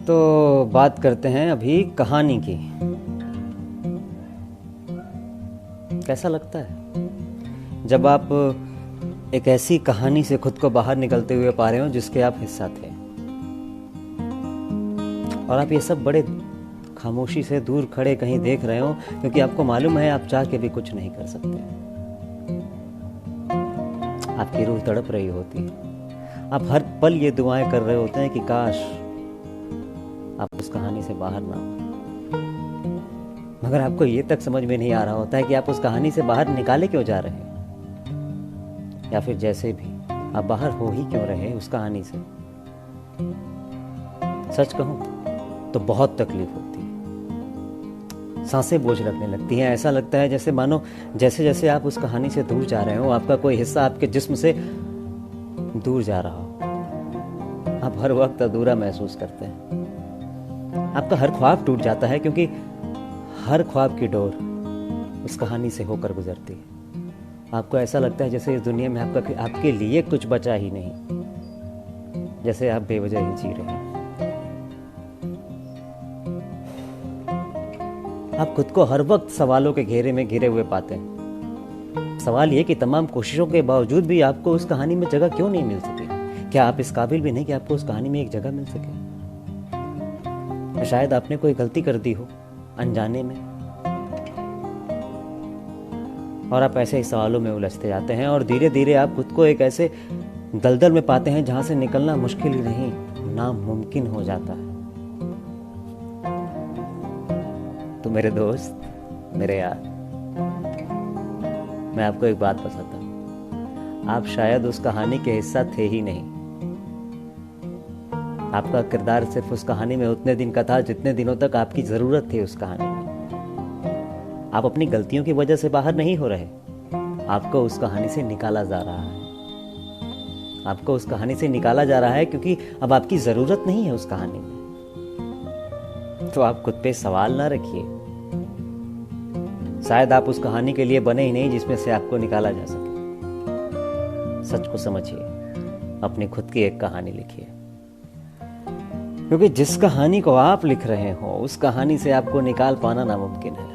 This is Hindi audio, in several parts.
तो बात करते हैं अभी कहानी की। कैसा लगता है जब आप एक ऐसी कहानी से खुद को बाहर निकलते हुए पा रहे हो जिसके आप हिस्सा थे, और आप ये सब बड़े खामोशी से दूर खड़े कहीं देख रहे हो, क्योंकि आपको मालूम है आप चाह के भी कुछ नहीं कर सकते। आपकी रूह तड़प रही होती है, आप हर पल ये दुआएं कर रहे होते हैं कि काश आप उस कहानी से बाहर ना हो, मगर आपको ये तक समझ में नहीं आ रहा होता है कि आप उस कहानी से बाहर निकाले क्यों जा रहे हैं, या फिर जैसे भी आप बाहर हो ही क्यों रहे उस कहानी से। सच कहूं तो बहुत तकलीफ होती है, सांसें बोझ लगने लगती हैं। ऐसा लगता है जैसे मानो जैसे जैसे आप उस कहानी से दूर जा रहे हो, आपका कोई हिस्सा आपके जिस्म से दूर जा रहा हो। आप हर वक्त अधूरा महसूस करते हैं, आपका हर ख्वाब टूट जाता है, क्योंकि हर ख्वाब की डोर उस कहानी से होकर गुजरती है। आपको ऐसा लगता है जैसे इस दुनिया में आपके लिए कुछ बचा ही नहीं, जैसे आप बेवजह ही जी रहे हैं। आप खुद को हर वक्त सवालों के घेरे में घिरे हुए पाते हैं। सवाल ये कि तमाम कोशिशों के बावजूद भी आपको उस कहानी में जगह क्यों नहीं मिल सकी। क्या आप इस काबिल भी नहीं कि आपको उस कहानी में एक जगह मिल सके? शायद आपने कोई गलती कर दी हो अनजाने में, और आप ऐसे ही सवालों में उलझते जाते हैं, और धीरे धीरे आप खुद को एक ऐसे दलदल में पाते हैं जहां से निकलना मुश्किल ही नहीं नामुमकिन हो जाता है। तो मेरे दोस्त, मेरे यार, मैं आपको एक बात बताता हूं, आप शायद उस कहानी के हिस्सा थे ही नहीं। आपका किरदार सिर्फ उस कहानी में उतने दिन का था जितने दिनों तक आपकी जरूरत थी उस कहानी में। आप अपनी गलतियों की वजह से बाहर नहीं हो रहे, आपको उस कहानी से निकाला जा रहा है। आपको उस कहानी से निकाला जा रहा है क्योंकि अब आपकी जरूरत नहीं है उस कहानी में। तो आप खुद पे सवाल ना रखिए, शायद आप उस कहानी के लिए बने ही नहीं जिसमें से आपको निकाला जा सके। सच को समझिए, अपनी खुद की एक कहानी लिखिए, क्योंकि जिस कहानी को आप लिख रहे हो उस कहानी से आपको निकाल पाना नामुमकिन है।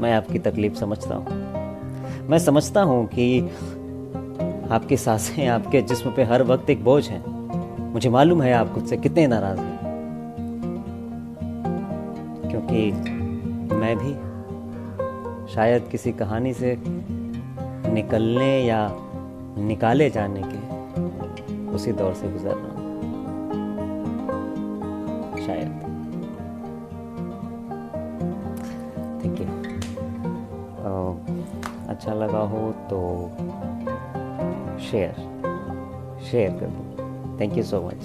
मैं आपकी तकलीफ समझता हूं। मैं समझता हूं कि आपकी सांसें आपके जिस्म पे हर वक्त एक बोझ हैं। मुझे मालूम है आप खुद से कितने नाराज हैं, क्योंकि मैं भी शायद किसी कहानी से निकलने या निकाले जाने के उसी दौर से गुजर रहा हूं। शायद। Thank you. अच्छा लगा हो तो शेयर कर दो। Thank you so much.